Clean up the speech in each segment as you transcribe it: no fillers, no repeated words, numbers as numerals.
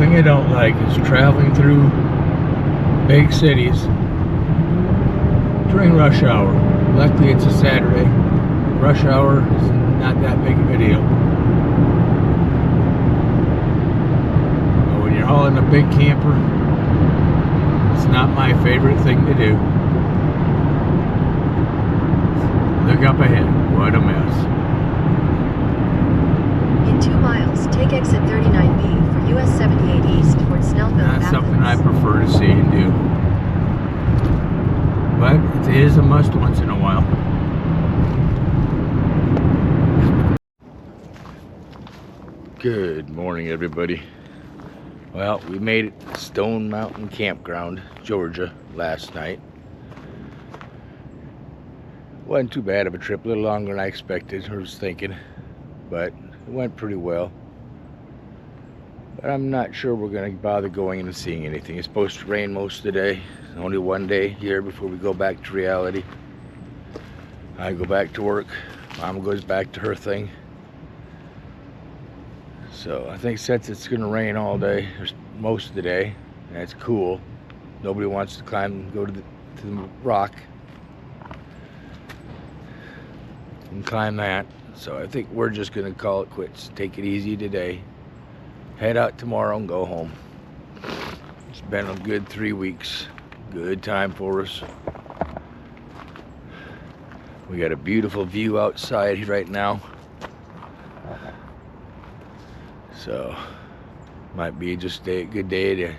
thing I don't like is traveling through big cities during rush hour. Luckily it's a Saturday. Rush hour is not that big of a deal. But when you're hauling a big camper, it's not my favorite thing to do. Look up ahead. What a mess. In 2 miles, take exit 39B for US 78 East towards Snellville. That's something I prefer to see and do. But it is a must once in a while. Good morning, everybody. Well, we made it to Stone Mountain Campground, Georgia, last night. Wasn't too bad of a trip, a little longer than I expected or was thinking, but it went pretty well. But I'm not sure we're going to bother going and seeing anything. It's supposed to rain most of the day. Only one day here before we go back to reality. I go back to work. Mom goes back to her thing. So I think since it's going to rain all day, or most of the day, and it's cool, nobody wants to climb, go to the rock and climb that. So I think we're just going to call it quits. Take it easy today. Head out tomorrow and go home. It's been a good 3 weeks. Good time for us. We got a beautiful view outside right now. So might be just a good day to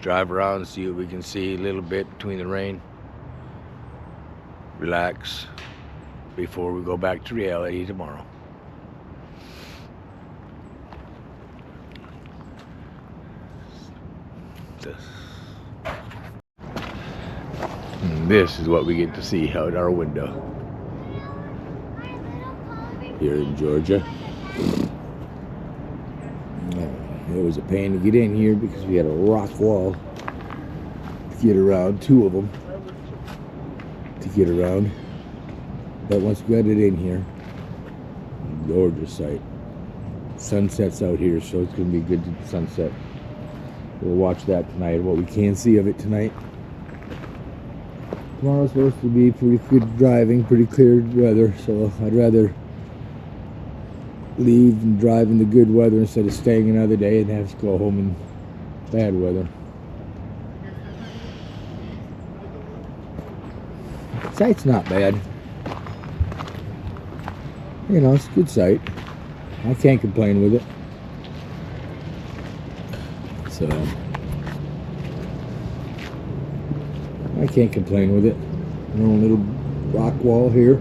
drive around and see what we can see a little bit between the rain. Relax before we go back to reality tomorrow. And this is what we get to see out our window here in Georgia. It was a pain to get in here because we had a rock wall to get around, 2 of them to get around. But once we got it in here, gorgeous sight. Sunset's out here, so it's going to be good to sunset. We'll watch that tonight, what we can see of it tonight. Tomorrow's supposed to be pretty good driving, pretty clear weather, so I'd rather leave and drive in the good weather instead of staying another day and have to go home in bad weather. Sight's not bad. You know, it's a good sight. I can't complain with it. So I can't complain with it. Our own little rock wall here.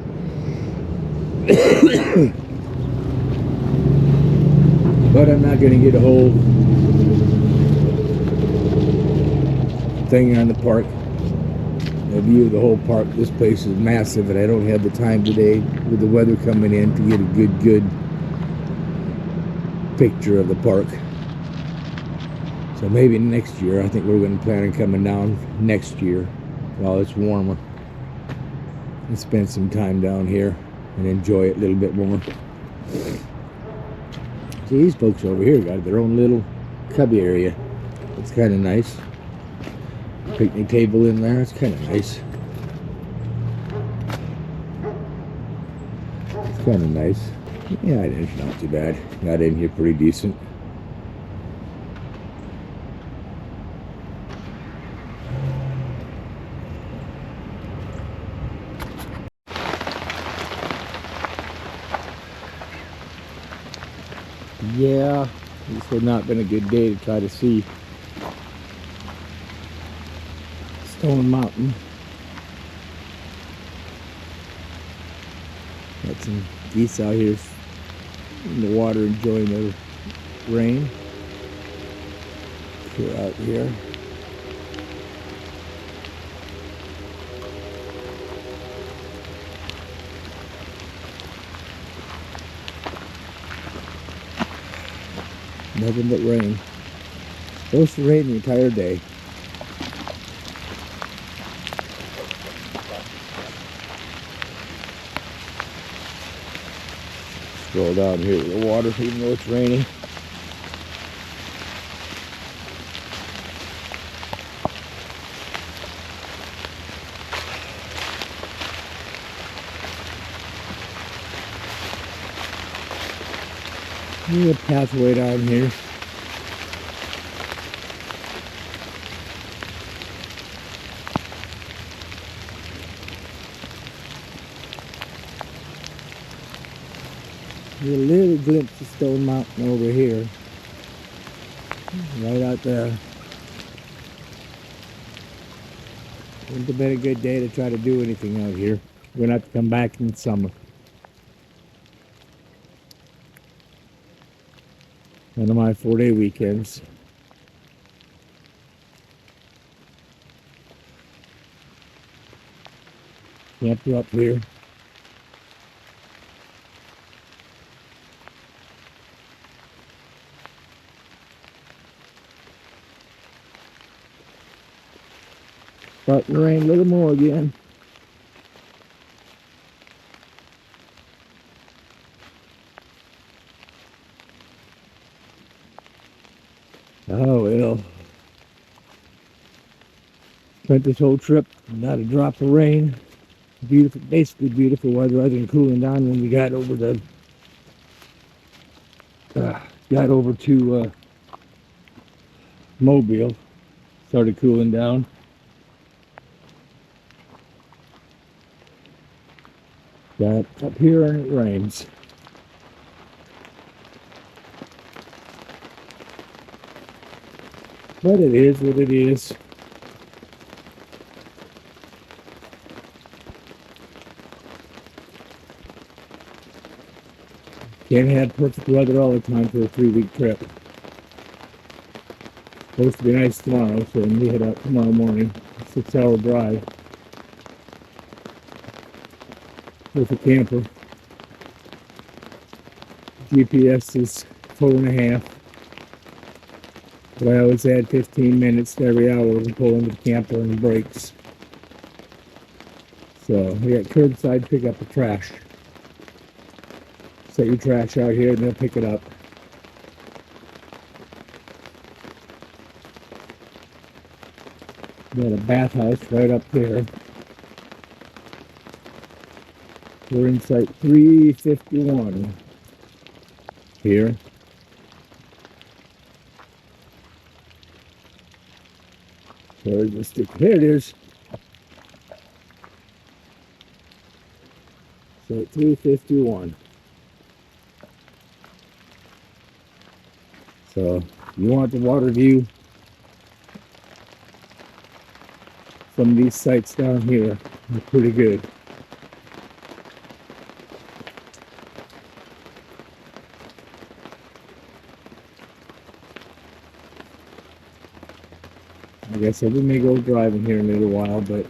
But I'm not going to get a whole thing on the park. The view of the whole park. This place is massive, and I don't have the time today with the weather coming in to get a good picture of the park. So maybe next year. I think we're going to plan on coming down next year while it's warmer and spend some time down here and enjoy it a little bit more. See, these folks over here got their own little cubby area. It's kind of nice. Picnic table in there. It's kind of nice. It's kind of nice. Yeah, it's not too bad. Got in here pretty decent. Yeah, this has not been a good day to try to see Stone Mountain. Got some geese out here in the water enjoying the rain. We're out here. Nothing but rain. Supposed to rain the entire day. Scroll down here to the water even though it's raining. There's a pathway down here. There's a little glimpse of Stone Mountain over here. Right out there. Wouldn't have been a good day to try to do anything out here. We're gonna have to come back in the summer. One of my 4-day weekends. Camper up here. Starting to rain a little more again. Oh well. Spent this whole trip, not a drop of rain. Beautiful, basically beautiful weather other than cooling down when we got over to Mobile. Started cooling down. Got up here and it rains. But it is what it is. Can't have perfect weather all the time for a 3-week trip. Supposed to be nice tomorrow, so we head out tomorrow morning. 6-hour drive. With a camper. GPS is 4.5. But I always add 15 minutes to every hour when pulling the camper and the brakes. So we got curbside pickup of trash. Set your trash out here and they'll pick it up. Got a bathhouse right up there. We're in site 351 here. There's the stick. There it is. Site 351. So you want the water view from these sites down here. They're pretty good. Like I said, we may go driving here in a little while, but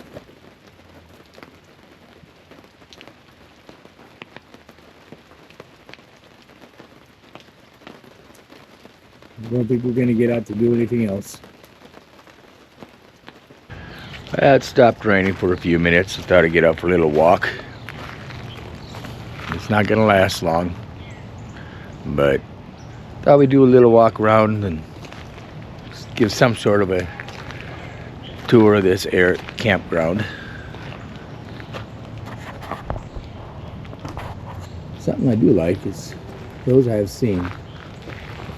I don't think we're going to get out to do anything else. It stopped raining for a few minutes. I thought I'd get out for a little walk. It's not going to last long, but thought we'd do a little walk around and give some sort of a tour of this campground. Something I do like is those I have seen.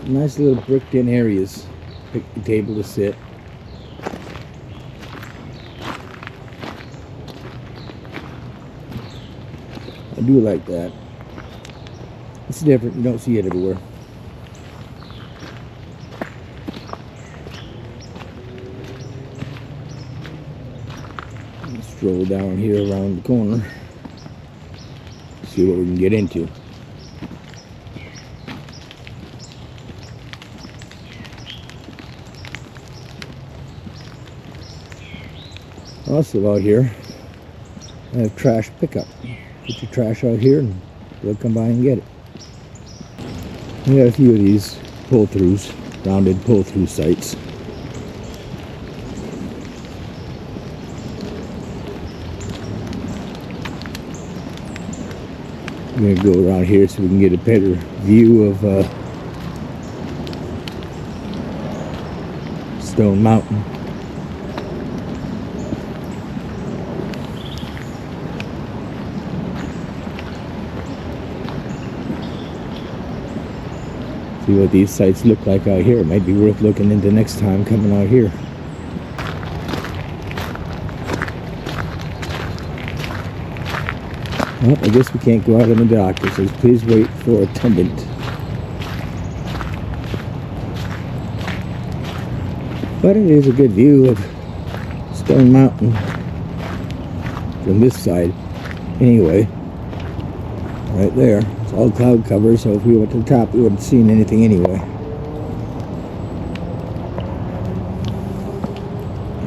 Nice little bricked in areas. Pick the table to sit. I do like that. It's different. You don't see it everywhere. Stroll down here around the corner, see what we can get into. Also out here, I have trash pickup. Put your trash out here and they'll come by and get it. We got a few of these pull-throughs, rounded pull-through sites. I'm going to go around here so we can get a better view of Stone Mountain. See what these sites look like out here. It might be worth looking into next time coming out here. Well, I guess we can't go out on the dock. It says, please wait for attendant. But it is a good view of Stone Mountain from this side. Anyway, right there. It's all cloud cover, so if we went to the top, we wouldn't have seen anything anyway.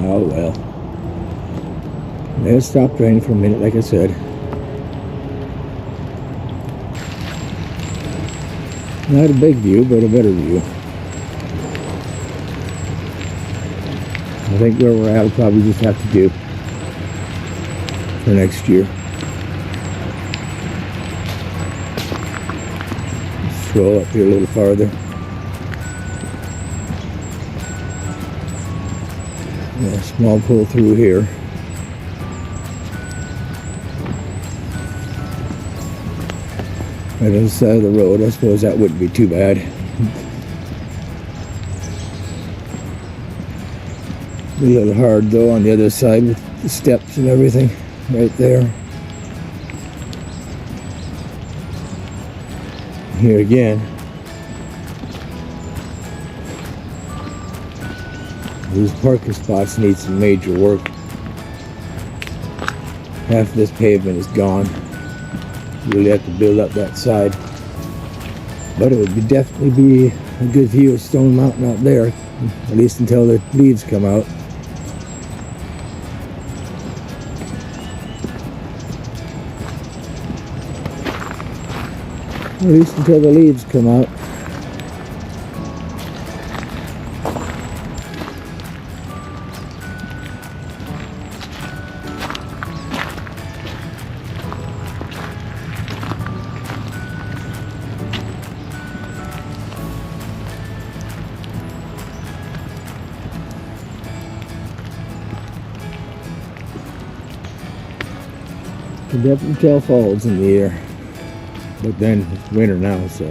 Oh well. It stopped raining for a minute, like I said. Not a big view, but a better view. I think where we're at will probably just have to do for next year. Let's scroll up here a little farther. A small pull through here. Right on the side of the road. I suppose that wouldn't be too bad. A little hard though on the other side with the steps and everything right there. Here again. These parking spots need some major work. Half of this pavement is gone. You really have to build up that side. But it would definitely be a good view of Stone Mountain out there, at least until the leaves come out. At least until the leaves come out. You can definitely tell fall's in the air. But then it's winter now, so.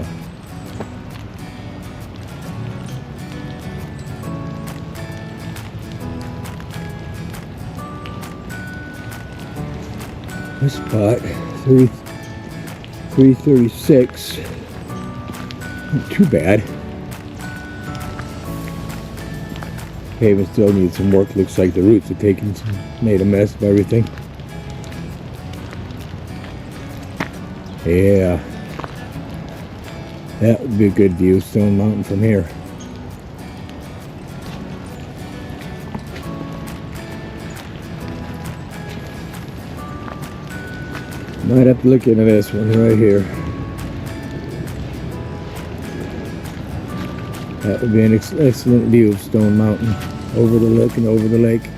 This spot, 336. Not too bad. Pavement still needs some work. Looks like the roots have made a mess of everything. Yeah, that would be a good view of Stone Mountain from here. Might have to look into this one right here. That would be an excellent view of Stone Mountain, over the lake and over the lake.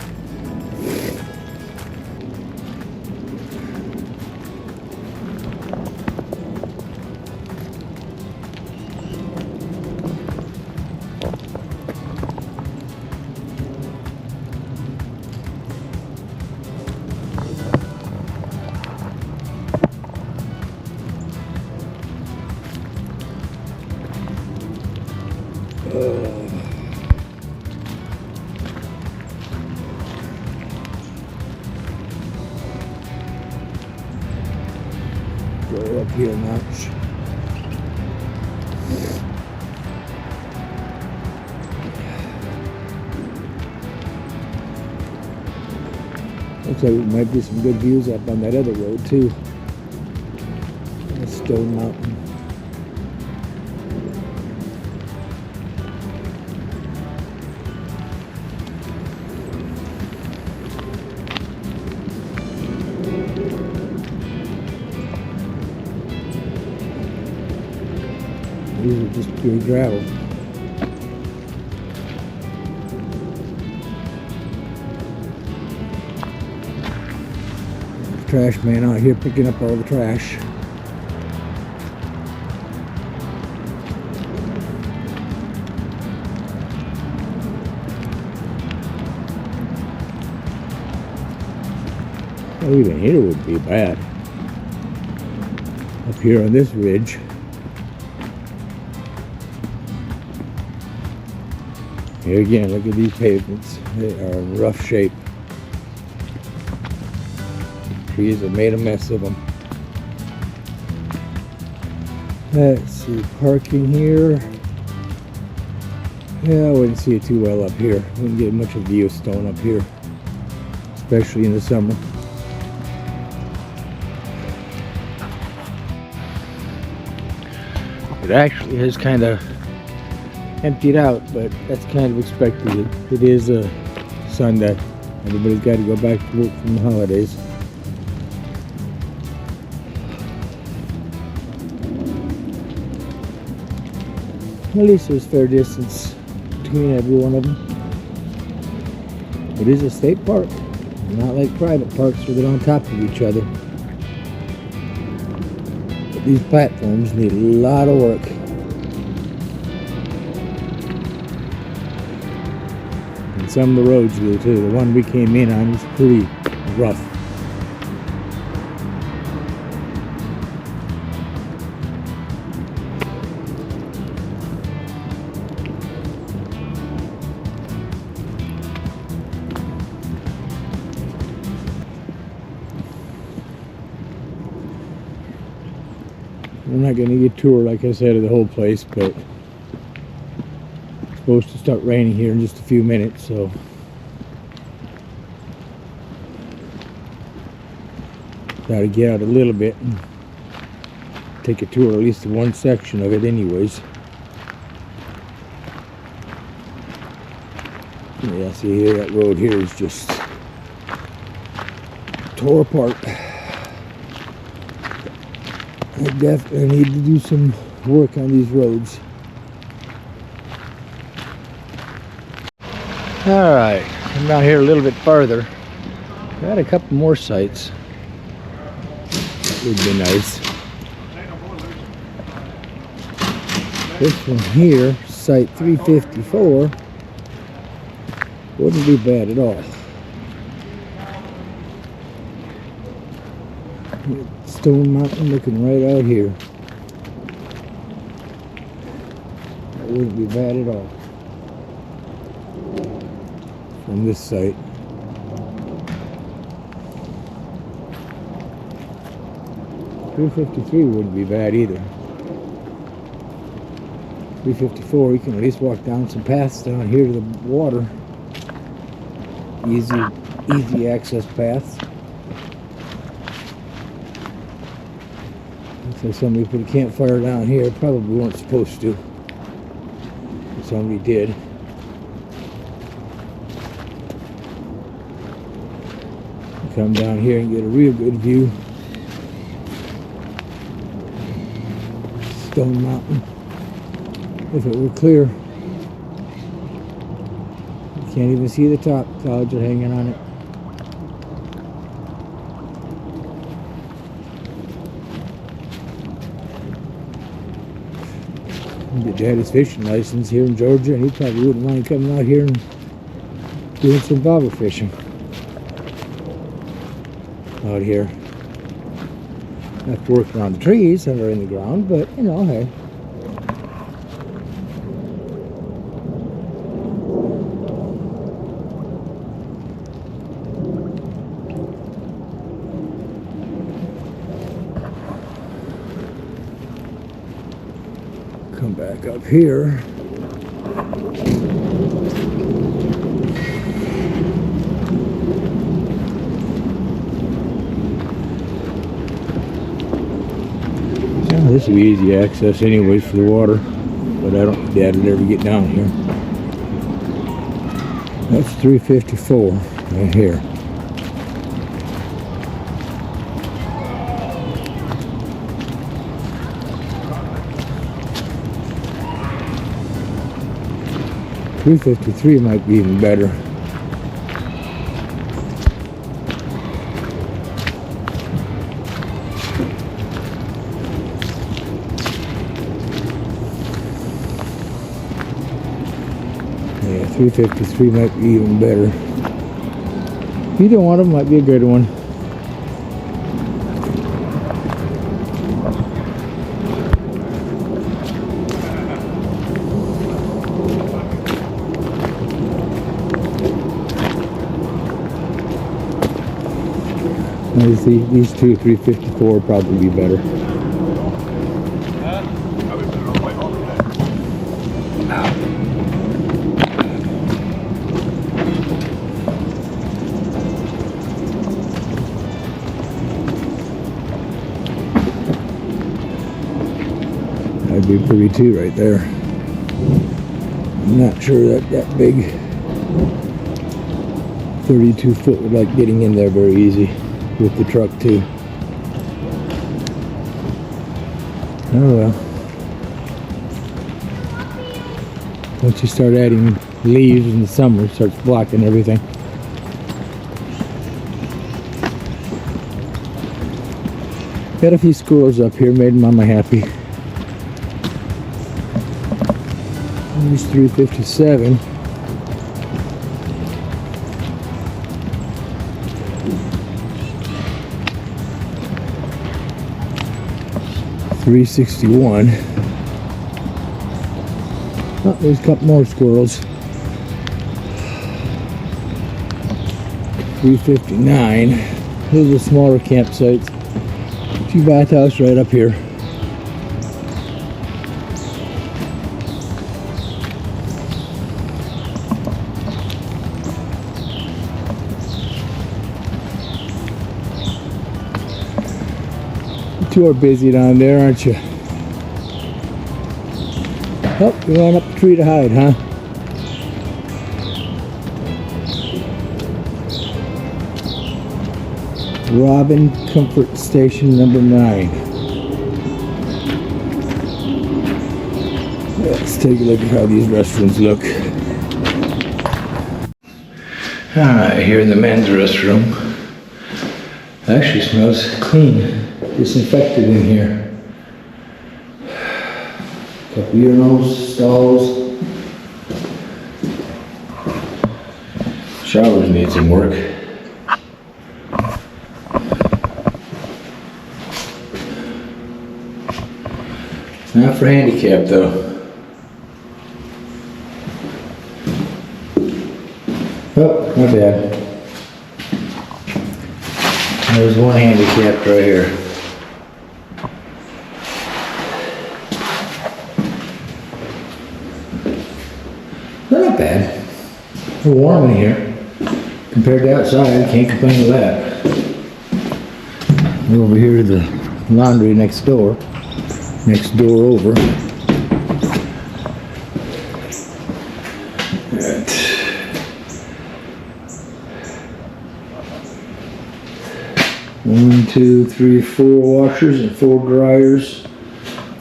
Go up here a notch. Looks like there might be some good views up on that other road too. That's Stone Mountain. These are just pure gravel. Trash man out here picking up all the trash. Oh, even here would be bad. Up here on this ridge. Here again, look at these pavements. They are in rough shape. Trees have made a mess of them. Let's see, parking here. Yeah, I wouldn't see it too well up here. Wouldn't get much of a view of stone up here, especially in the summer. It actually has kind of emptied out, but that's kind of expected. It is a Sunday. Everybody's got to go back to work from the holidays. At least there's fair distance between every one of them. It is a state park, not like private parks where they're on top of each other. But these platforms need a lot of work. And some of the roads do too. The one we came in on was pretty rough. We're not going to get a tour, like I said, of the whole place, but it's supposed to start raining here in just a few minutes, so got to get out a little bit and take a tour, at least of one section of it anyways. Yeah, see here, that road here is just tore apart. I definitely need to do some work on these roads. Alright, come down here a little bit farther. Got a couple more sites. That would be nice. This one here, site 354, wouldn't be bad at all. Stone Mountain looking right out here. That wouldn't be bad at all from this site. .353 wouldn't be bad either. 354, you can at least walk down some paths down here to the water. Easy access paths. So somebody put a campfire down here, probably weren't supposed to. But somebody did. Come down here and get a real good view. Stone Mountain. If it were clear. You can't even see the top. Clouds are hanging on it. Dad had his fishing license here in Georgia, and he probably wouldn't mind coming out here and doing some bobber fishing out here. Have to work around the trees that are in the ground, but you know, hey. Come back up here. Yeah, this would be easy access anyways for the water, but I don't think Dad would ever get down here. That's 354 right here. .353 might be even better. Yeah, 353 might be even better. Either one of them might be a good one. These two 354 will probably be better. That'd be pretty too right there. I'm not sure that big 32 foot would like getting in there very easy with the truck too. Oh well. Once you start adding leaves in the summer, it starts blocking everything. Got a few squirrels up here, made Mama happy. Here's 357. $361. Oh, there's a couple more squirrels. $359. Those are smaller campsites. A few bathhouses right up here. You two are busy down there, aren't you? Oh, you're going up the tree to hide, huh? Robin Comfort Station number 9. Let's take a look at how these restrooms look. Alright, here in the men's restroom. Actually smells clean, disinfected in here. Couple urinals, stalls. Showers need some work. Not for handicap though. Oh, not bad. There's one handicapped right here. Not bad. It's warm in here. Compared to outside, can't complain with that. We're over here to the laundry next door. Next door over. Right. One, two, three, 4 washers and 4 dryers.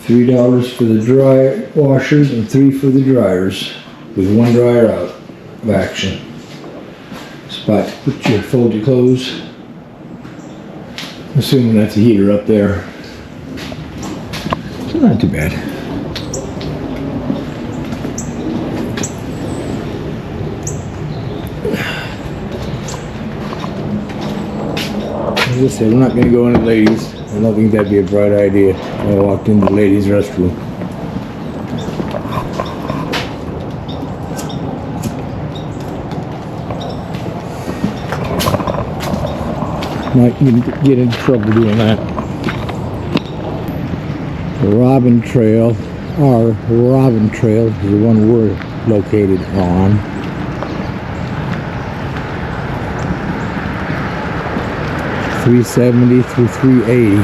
$3 for the dry washers and 3 for the dryers, with 1 dryer out of action. Spot to put your fold your clothes. Assuming that's a heater up there. So not too bad. As I said, I'm not going to go into the ladies. I don't think that'd be a bright idea. I walked into the ladies' restroom. Might get into trouble doing that. The Robin Trail, our Robin Trail, is the one we're located on. $370 through $380.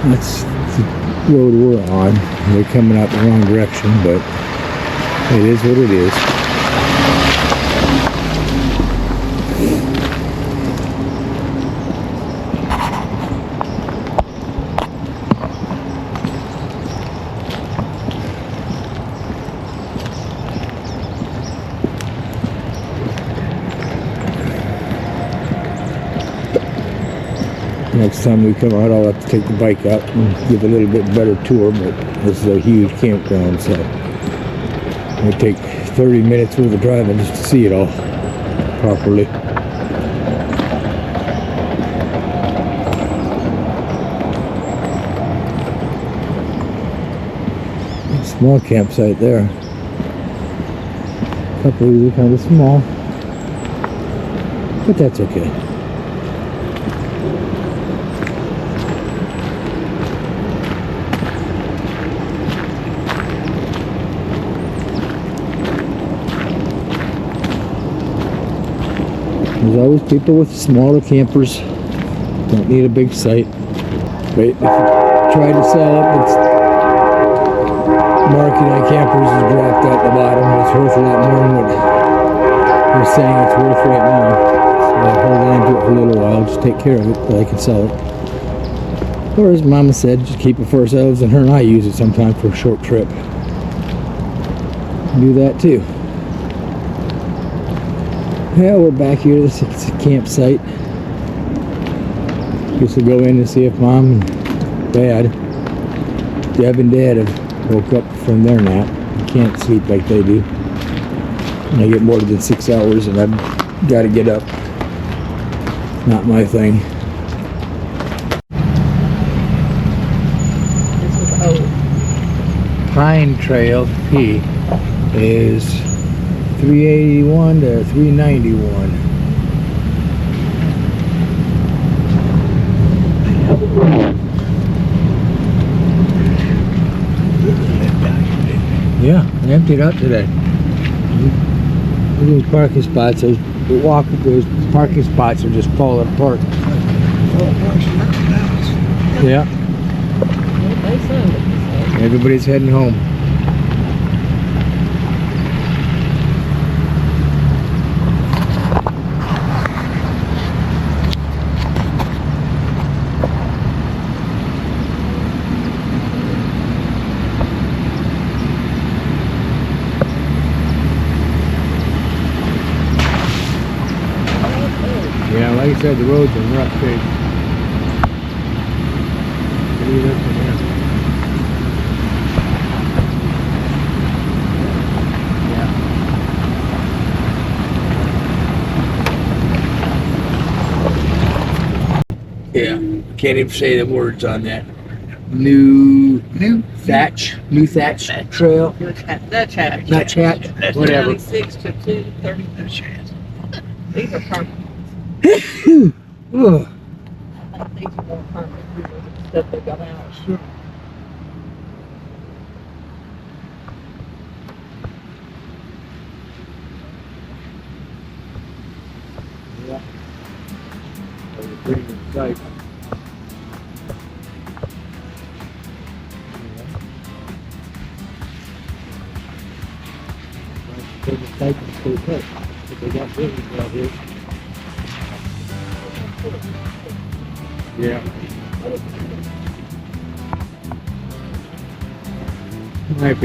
That's the road we're on. They're coming out the wrong direction, but it is what it is. Next time we come out, I'll have to take the bike out and give a little bit better tour, but this is a huge campground, so it'll take 30 minutes worth of driving just to see it all properly. Small campsite there. couple of these are kind of small, but that's okay. There's always people with smaller campers, don't need a big site. But if you try to sell it, it's market on campers is dropped at the bottom. It's worth a lot more than what they're saying it's worth right now. So I hold on to it for a little while, just take care of it till I can sell it. Or as Mama said, just keep it for ourselves, and her and I use it sometimes for a short trip. Do that too. Yeah, we're back here. It's a campsite. Just to go in and see if Mom and Dad, Deb and Dad, have woke up from their nap. I can't sleep like they do. And I get more than 6 hours and I've got to get up. Not my thing. This was old. Pine Trail P is 381 to 391. Yeah, I emptied out today. These parking spots, those parking spots are just falling apart. Yeah. Everybody's heading home. Yeah, like I said, the roads are rough shape. What do you look from here? Yeah, can't even say the words on that. New thatch trail. That's hatch. Not chat, whatever. 96 to 230. These are perfect. Ugh. I think these are more permanent because of the stuff they got out. Sure. Yeah. That was pretty good sight. They got business out here. Yeah. Might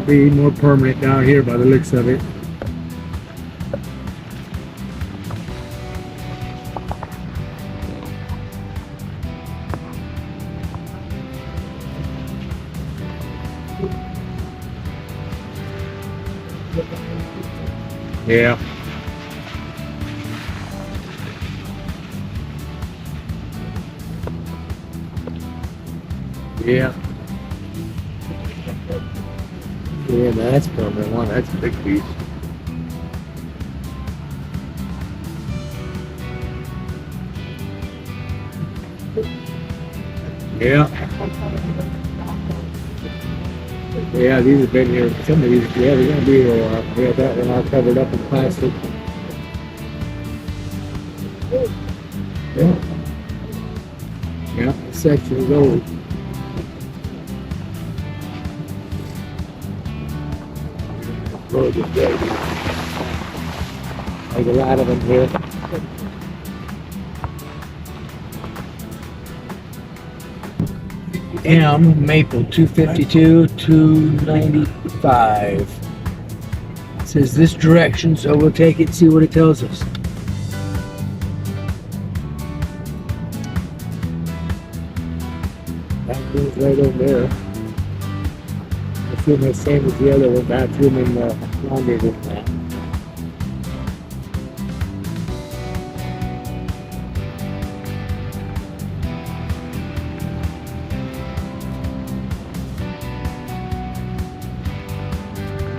be more permanent down here by the looks of it. Yeah. Yeah. Yeah, that's permanent one. That's a big piece. Yeah. Yeah, these have been here. Some of these, yeah, they're gonna be here a while. Yeah, that one all covered up in plastic. Yeah. Yeah, this section is old. Road is good. Like a lot of them here. M Maple 252 295. It says this direction, so we'll take it and see what it tells us. That goes right over there. I assume the same as the other one, bathroom and laundry room now.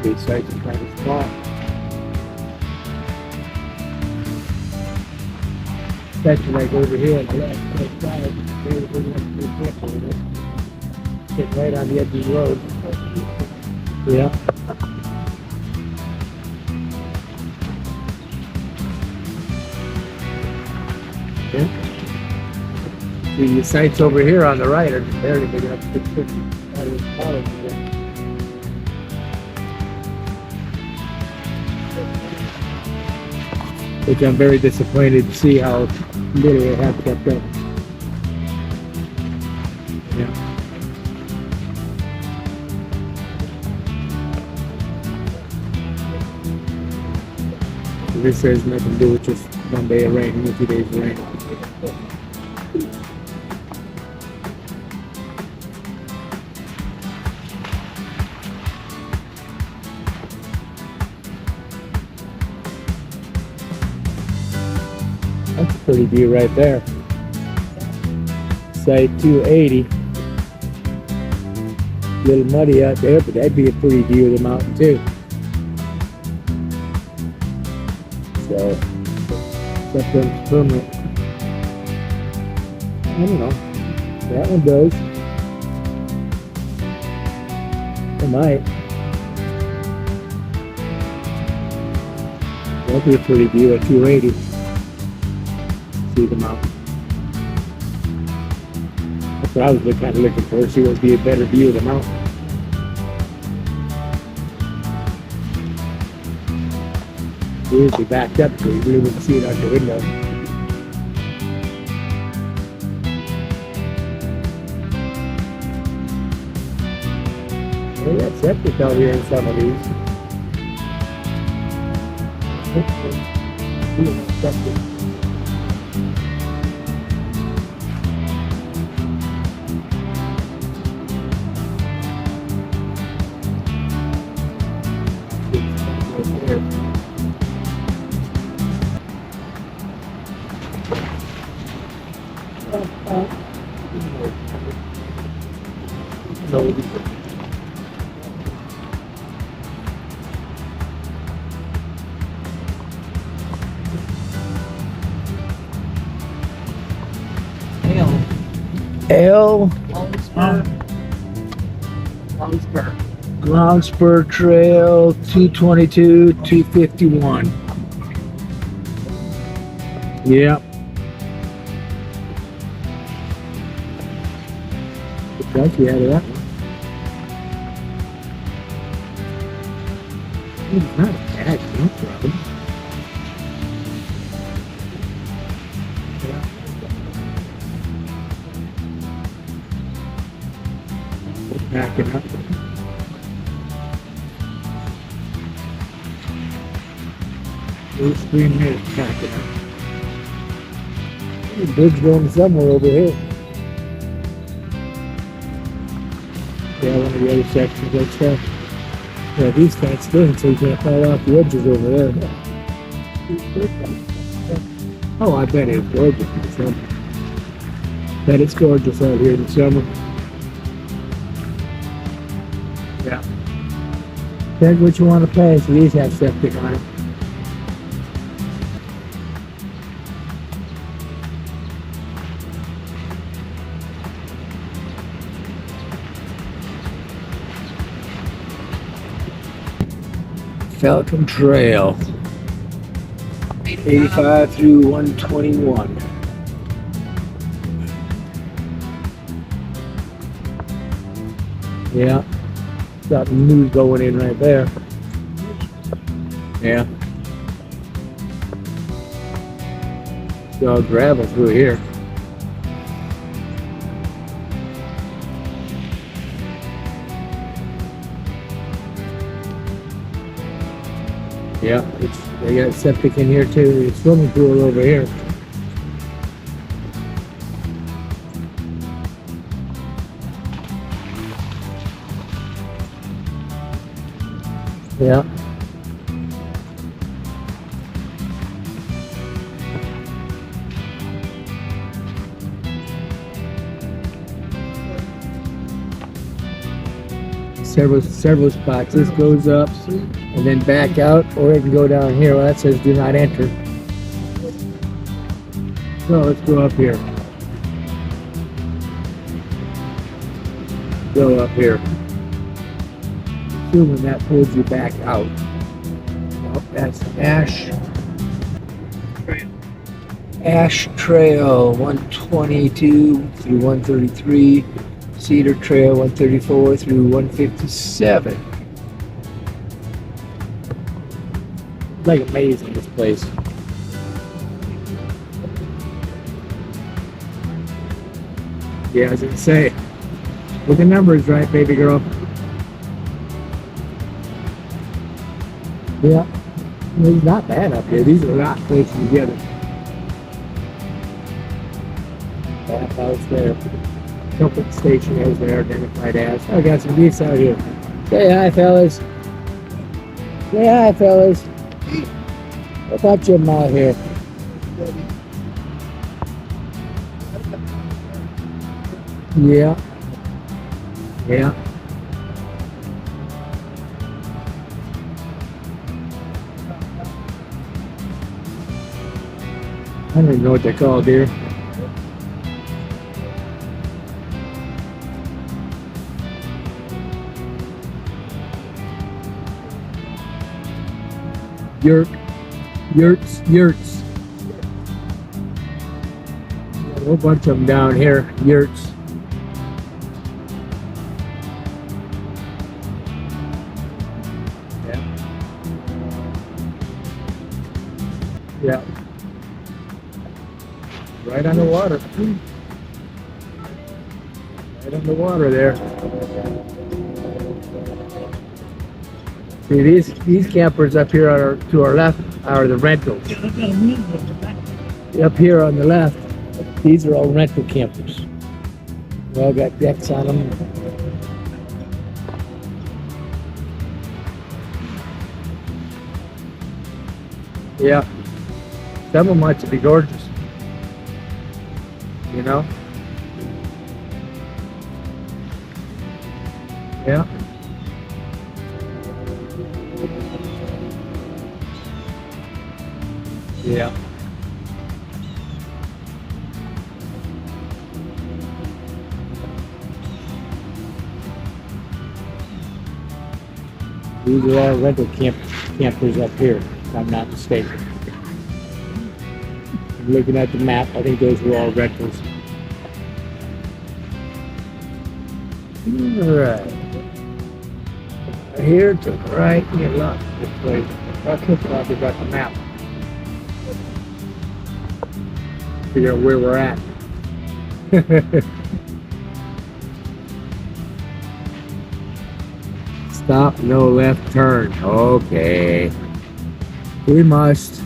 These sites are kind of small. Especially like over here on the left side, very careful with it. Sitting right on the edge of the road. Yeah. Yeah. See, the sites over here on the right are barely big enough to fit out of the college. Which I'm very disappointed to see how little they have kept up. Yeah. This has nothing to do with just one day of rain, 2 days of rain. That's a pretty view right there. Site 280. A little muddy out there, but that'd be a pretty view of the mountain too. So, something's permanent. I don't know. That one does. It might. That'd be a pretty view at 280. See the mountain. That's what I was kind of looking for. See what would be a better view of the mountain. Usually backed up so you really wouldn't see it out the window. Well, that's septic out here in some of these. Septic. L Ground Spur Trail 222 251. Yep. Thank you out of that one. It's not a bad road. Backing up. Those 3 minutes backing up. The bridge going somewhere over here. Yeah, one of the other sections like that. Yeah, these fenced in so you can't fall off the edges over there. Oh, I bet it's gorgeous in the summer. Bet it's gorgeous out here in the summer. Yeah. Pick what you want to play, so these have septic on it. Falcon Trail, 85 through 121. Yeah, something new going in right there. Yeah. It's all gravel through here. Yeah, they got septic in here too. There's a swimming pool over here. Yeah. several spots. This goes up and then back out, or it can go down here. Well, that says do not enter. So let's go up here. Go up here. Assuming that pulls you back out. Nope, that's Ash Trail 122 through 133. Cedar Trail 134 through 157. Like amazing, this place. Yeah, I was gonna say, with the numbers right, baby girl. Yeah, it's not bad up here. These are not close together. Bathhouse there. Comfort station as they're identified as. I got some geese out here. Say hi, fellas. Say hi, fellas. What about you out here? Yeah. Yeah. I don't even know what they're called here. Yurts. A whole bunch of them down here. Yurts. Yeah. Right on the water. Right on the water there. See, these campers up here are to our left are the rentals. Up here on the left, these are all rental campers. They all got decks on them. Yeah. Some of them might be gorgeous. You know? Yeah. Yeah. These are all rental campers up here, if I'm not mistaken. Looking at the map, I think those were all rentals. Alright. Here to the right, you look this place. That's probably got the map. Figure out where we're at. Stop, no left turn. Okay. We must.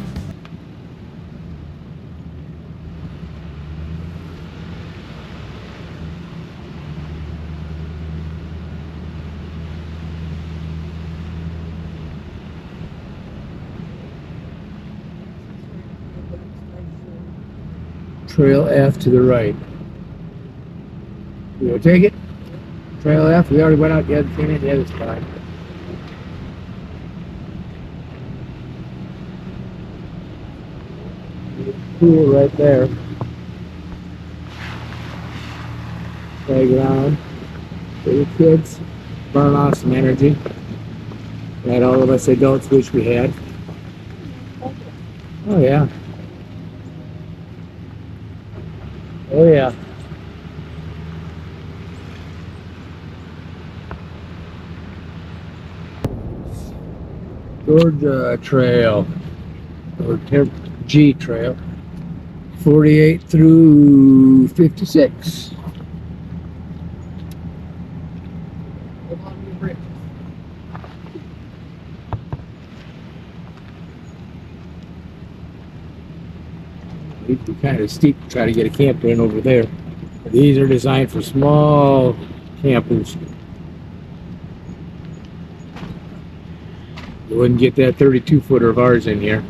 Trail F to the right. We'll take it. Trail F, we already went out the other thing in the other spot. Pool right there. Playground for the kids. Burn off some energy that all of us adults wish we had. Oh yeah. Oh yeah. Georgia Trail, or G Trail, 48 through 56. It'd be kind of steep to try to get a camper in over there. These are designed for small campers. You wouldn't get that 32-footer of ours in here.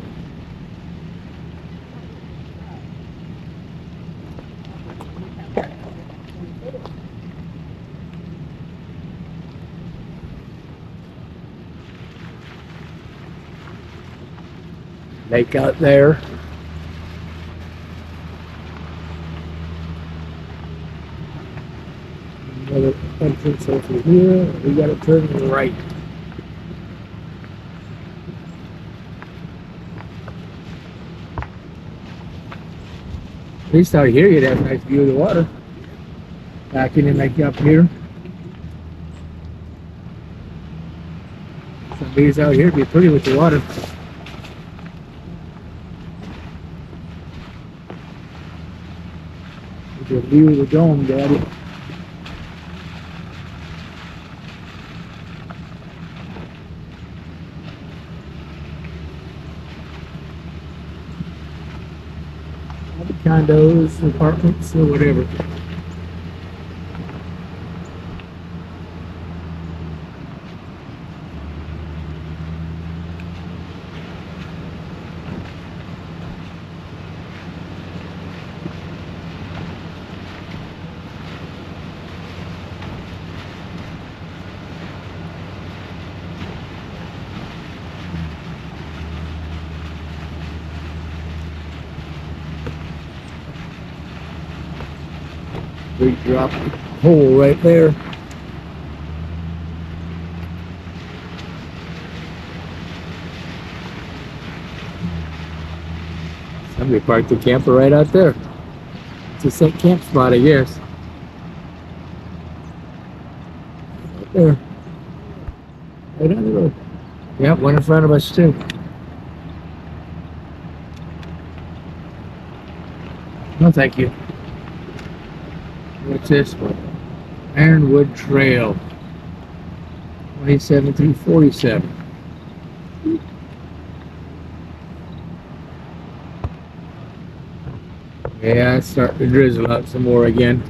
Lake out there. Another entrance over here. We got to turn right. At least out here you'd have a nice view of the water. Back in and like up here. Some days out here would be pretty with the water. With the view of the dome, Daddy. Condos, apartments, or whatever. Big drop hole right there. Somebody parked the camper right out there. It's a set camp spot, I guess. Right there. Right on the road. Yep, one in front of us too. No, thank you. What's this one? Ironwood Trail. 27 through 47. Yeah, it's starting to drizzle out some more again.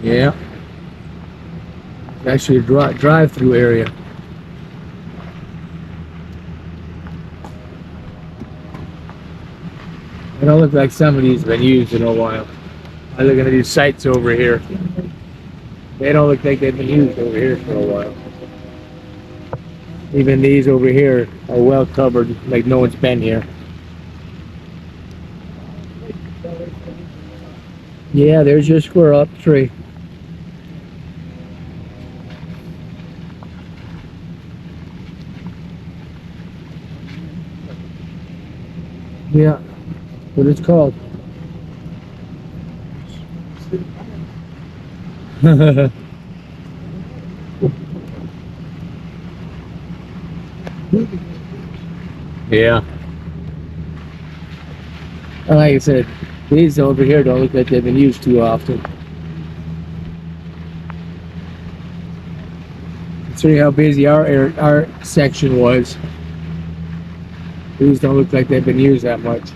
Yeah. It's actually a drive-through area. They don't look like some of these have been used in a while. I'm looking at these sites over here. They don't look like they've been used over here for a while. Even these over here are well covered, like no one's been here. Yeah, there's your squirrel up the tree. Yeah, what it's called. Yeah. Like I said, these over here don't look like they've been used too often. Considering how busy our section was, these don't look like they've been used that much.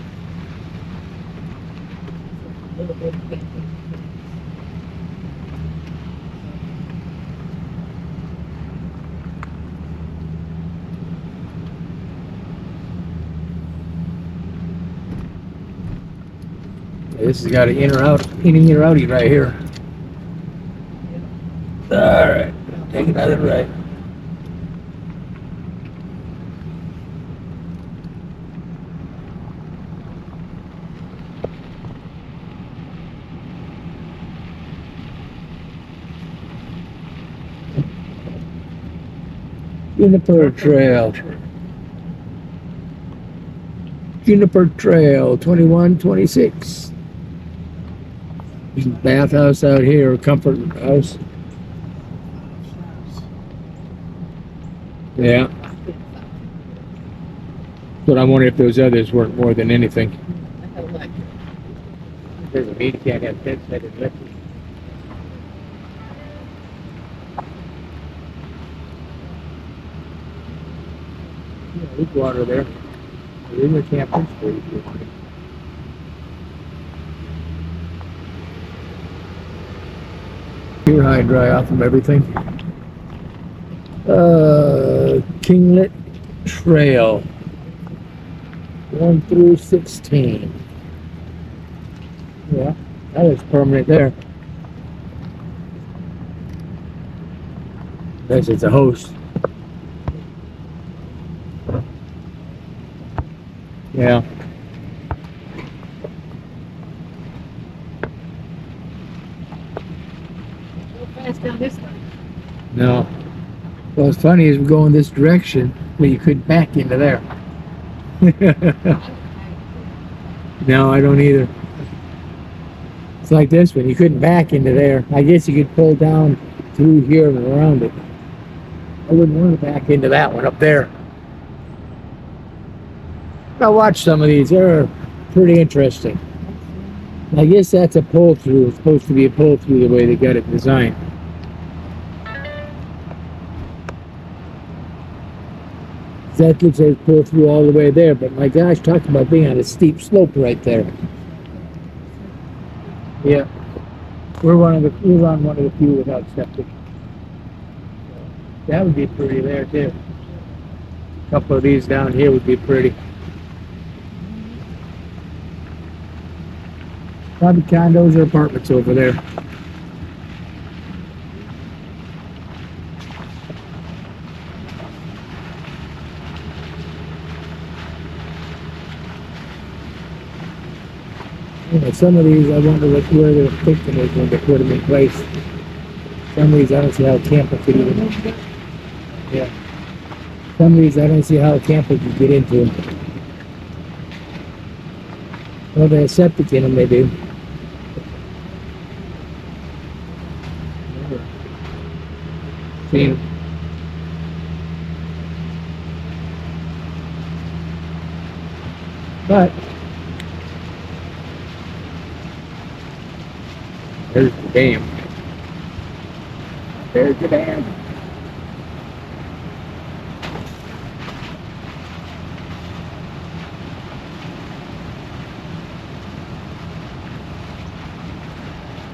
This has got an in or outie right here. Alright, take another right. Juniper Trail. Juniper Trail 2126. There's a bathhouse out here, a comfort house. Yeah. But I'm wondering if those others weren't more than anything. Doesn't mean you can't have fence that is electric. Yeah, there's water there. There's a campers for you if you want it. Here high and dry off from everything. Kinglet Trail 1 through 16. Yeah, that is permanent there. Unless it's a host. Yeah. Go fast down this way. No. Well, what's funny is we're going this direction, but you couldn't back into there. No, I don't either. It's like this one. You couldn't back into there. I guess you could pull down through here and around it. I wouldn't want to back into that one up there. I watched some of these. They're pretty interesting. I guess that's a pull through. It's supposed to be a pull through the way they got it designed. That looks like pull through all the way there, but my gosh, talk about being on a steep slope right there. Yeah, we're on one of the few without septic. That would be pretty there too. A couple of these down here would be pretty. Probably condos or apartments over there. Yeah, some of these I wonder where they're thinking is when they put them in place. Some of these I don't see how a camper could even. Yeah. Some of these I don't see how a camper could get into them. Well, they have septic in them, they do. Seen 'em. But there's the dam. There's the dam.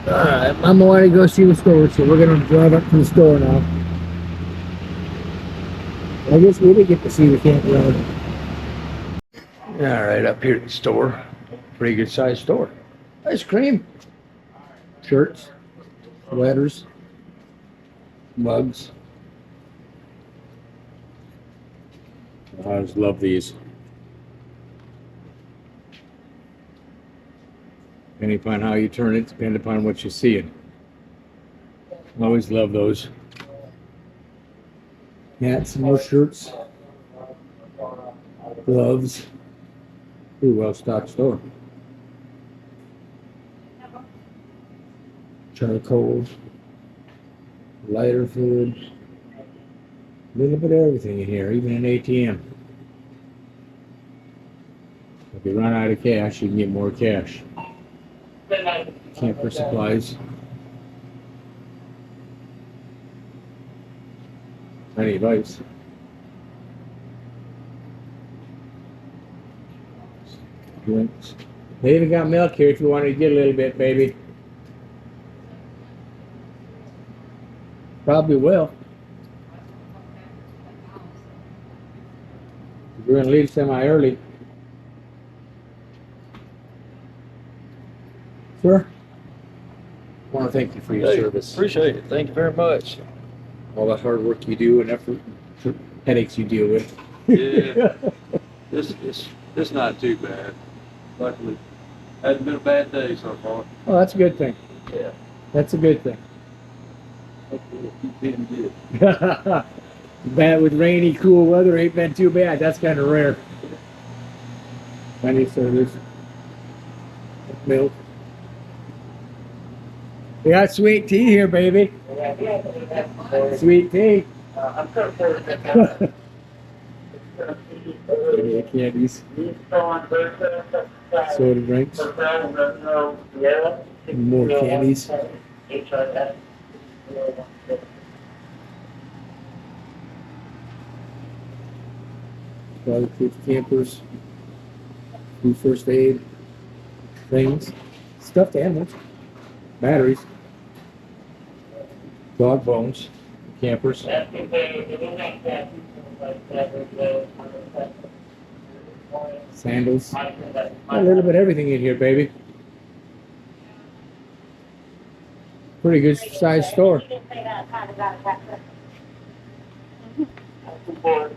Alright, Mama wanted to go see the store, so we're gonna drive up to the store now. I guess we did get to see the campground. Alright, up here at the store. Pretty good sized store. Ice cream. Shirts, sweaters, mugs. I just love these. Depending upon how you turn it, depending upon what you're seeing. Always love those. Hats, more shirts, gloves. Pretty well stocked store. Charcoal, lighter fluid, a little bit of everything in here, even an ATM. If you run out of cash, you can get more cash. Camper supplies. Plenty of ice. Drinks. They even got milk here if you wanted to get a little bit, baby. Probably will. We're going to leave semi-early. Sir? I want to thank you for your service. Appreciate it. Thank you very much. All the hard work you do and effort, headaches you deal with. Yeah, it's not too bad. Luckily, hasn't been a bad day so far. Oh, that's a good thing. Yeah, That's a good thing. hopefully it'll keep being good. Bad with rainy, cool weather ain't been too bad. That's kind of rare. Plenty of service. Milk. We got sweet tea here, baby. Sweet tea. Candies. Soda drinks. More candies. Waterproof campers. Food first aid. Things. Stuffed animals. Batteries. Dog bones. Campers. Sandals. A little bit of everything in here, baby. Pretty good sized store. You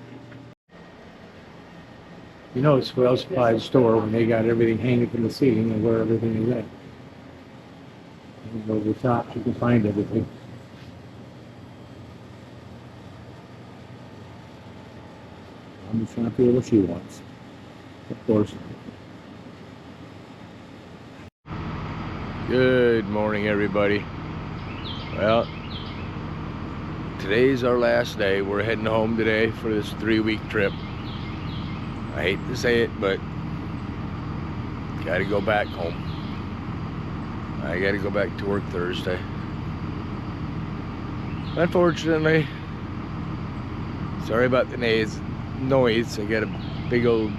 know, it's a well supplied store when they got everything hanging from the ceiling and where everything is at. You go to the top, you can find everything. I'm just trying to feel what she wants. Of course. Good morning, everybody. Well, today's our last day. We're heading home today for this 3-week trip. I hate to say it, but gotta go back home. I gotta go back to work Thursday. Unfortunately, sorry about the noise. I got a big old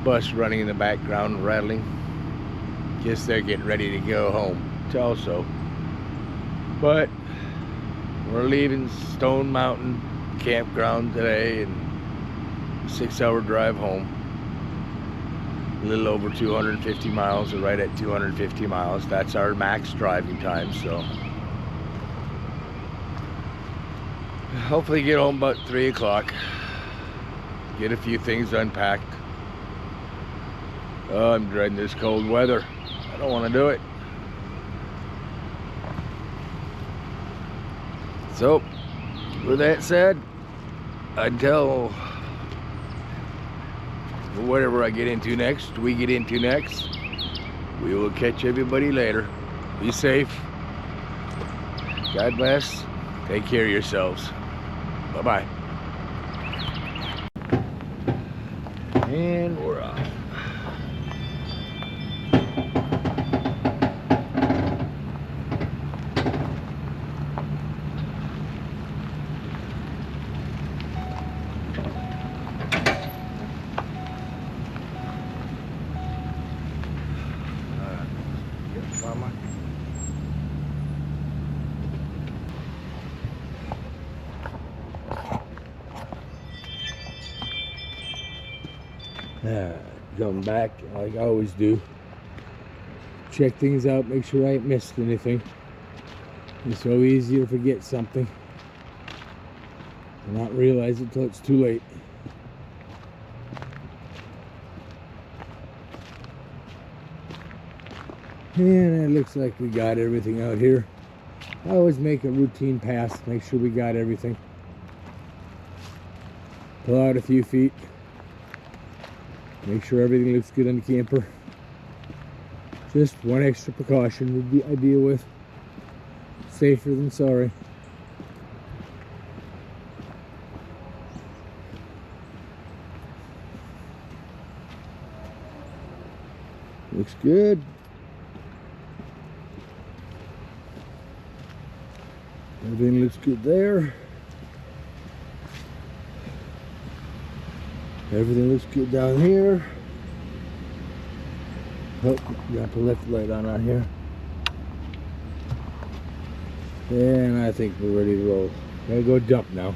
bus running in the background, rattling. Guess they're getting ready to go home also. But we're leaving Stone Mountain campground today and 6-hour drive home. A little over 250 miles, or right at 250 miles. That's our max driving time, so hopefully get home about 3 o'clock. Get a few things unpacked. Oh, I'm dreading this cold weather. I don't want to do it. So, with that said, until whatever I get into next, we will catch everybody later. Be safe. God bless. Take care of yourselves. Bye-bye. And we're off. Come back like I always do. Check things out, make sure I ain't missed anything. It's so easy to forget something and not realize it till it's too late. And it looks like we got everything out here. I always make a routine pass, make sure we got everything. Pull out a few feet. Make sure everything looks good on the camper. Just one extra precaution I deal with. Safer than sorry. Looks good. Everything looks good there. Everything looks good down here. Oh, got the left light on here. And I think we're ready to roll. Gotta go dump now.